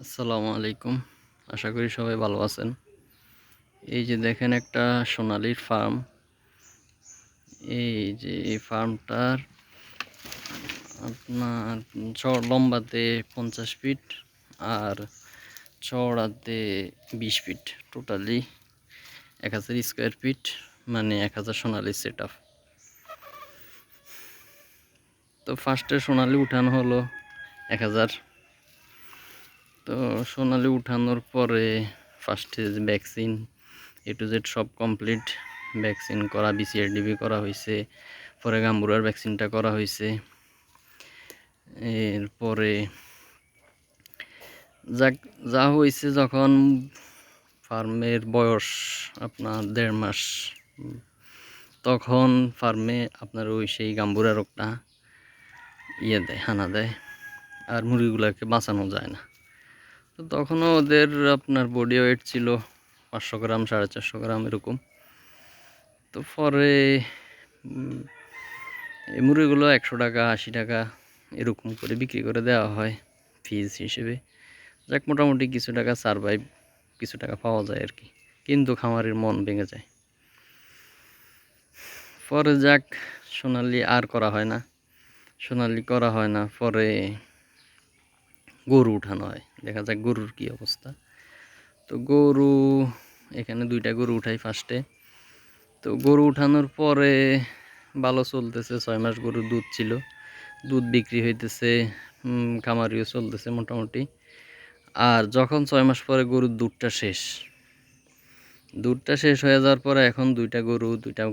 আসসালামু আলাইকুম। আশা করি সবাই ভালো আছেন। এই যে দেখেন একটা সোনালীর ফার্ম। এই যে এই ফার্মটার আপনার লম্বাতে 50 ফিট আর চওড়াতে 20 ফিট, টোটালি 1000 স্কোয়ার ফিট, মানে 1000 সোনালী সেট আপ। তো ফার্স্টে সোনালী উঠানো হলো 1000। তো সোনালী উঠানোর পরে ফার্স্টে ভ্যাকসিন A to Z সব কমপ্লিট। ভ্যাকসিন করা, BCRDB করা হয়েছে, পরে গাম্বুরার ভ্যাকসিনটা করা হয়েছে। এরপরে যা হয়েছে, যখন ফার্মের বয়স আপনার 1.5 মাস, তখন ফার্মে আপনার ওই সেই গাম্বুরা রোগটা হানা দেয়, আর মুরগিগুলোকে বাঁচানো যায় না। তো তখনও ওদের আপনার বডি ওয়েট ছিল 500 গ্রাম, 450 গ্রাম এরকম। তো পরে এই মুরগিগুলো 100 টাকা, 80 টাকা এরকম করে বিক্রি করে দেওয়া হয় ফিজ হিসেবে। যাক, মোটামুটি কিছু টাকা সারভাইভ, কিছু টাকা পাওয়া যায় আর কি। কিন্তু খামারের মন ভেঙে যায়। পরে যাক, সোনালী আর করা হয় না। সোনালী করা হয় না, পরে গরু উঠানো হয়। দেখা যাক গরুর কি অবস্থা। তো গরু, এখানে 2টা গরু উঠাই ফার্স্টে। তো গরু উঠানোর পরে ভালো চলতেছে, 6 মাস গরুর দুধ ছিল, দুধ বিক্রি হইতেছে, খামারিও চলতেছে মোটামুটি। আর যখন 6 মাস পরে গরুর দুধটা শেষ হয়ে যাওয়ার পরে এখন 2টা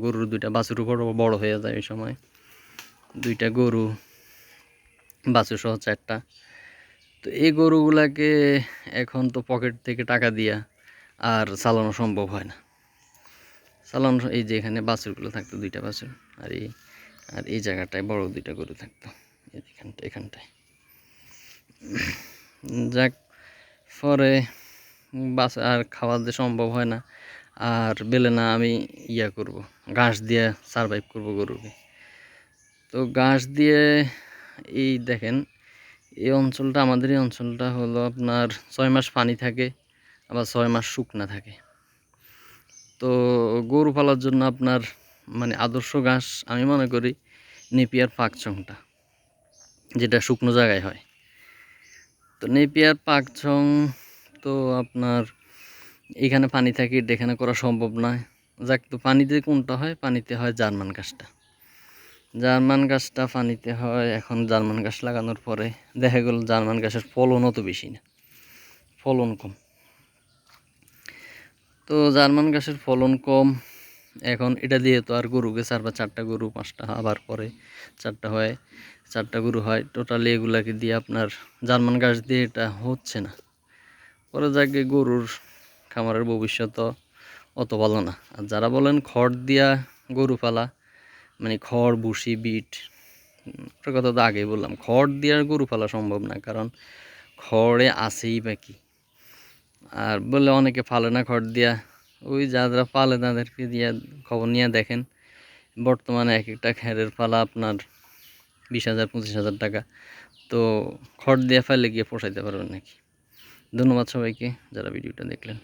গরুর 2টা বাছুর বড় হয়ে যায়। ওই সময় 2টা গরু, বাছুর সহ 4টা। তো এই গরুগুলাকে এখন তো পকেট থেকে টাকা দিয়া আর চালানো সম্ভব হয় না। এই যে এখানে বাছুরগুলো থাকতো, 2টা বাছুর, আর এই জায়গাটায় বড় 2টা গরু থাকতো, এখানটায়। যাক, পরে বাস আর খাওয়া দিয়ে সম্ভব হয় না, আর বেলে না আমি করব, ঘাস দিয়ে সারভাইভ করব গরুকে। তো ঘাস দিয়ে, এই দেখেন, এই অঞ্চলটা, আমাদের এই অঞ্চলটা হলো আপনার 6 মাস পানি থাকে, আবার 6 মাস শুকনা থাকে। তো গরু পালার জন্য আপনার মানে আদর্শ ঘাস আমি মনে করি নেপিয়ার পাকচংটা, যেটা শুকনো জায়গায় হয়। তো নেপিয়ার পাকচং, তো আপনার এখানে পানি থাকে, এখানে করা সম্ভব নয়। যাক, তো পানিতে কোনটা হয়? পানিতে হয় জার্মান ঘাসটা পানিতে হয়। এখন জার্মান ঘাস লাগানোর পরে দেখা গেল জার্মান ঘাসের ফলন অত বেশি না, ফলন কম। তো জার্মান ঘাসের ফলন কম, এখন এটা দিয়ে তো আর গরুকে 4টা গরু, 5টা, আবার পরে 4টা হয়, 4টা গরু হয়, টোটালি এগুলাকে দিয়ে আপনার জার্মান ঘাস দিয়ে এটা হচ্ছে না। পরে যাকে গরুর খামারের ভবিষ্যৎ অত ভালো না। আর যারা বলেন খড় দিয়া গরু পালা, মানে খড়, ভুসি, বিট, ওটার কথা তো আগেই বললাম, খড় দিয়ে গরু পালা সম্ভব না, কারণ খড়ে আছেই বা কি। আর বলে অনেকে পালে না খড় দিয়া, ওই যারা পালে তাদেরকে দিয়ে খবর নিয়ে দেখেন, বর্তমানে এক একটা খ্যারের পালা আপনার 20,000, 25,000 টাকা। তো খড় দিয়ে ফেলে গিয়ে পোষাইতে পারবেন নাকি? ধন্যবাদ সবাইকে যারা ভিডিওটা দেখলেন।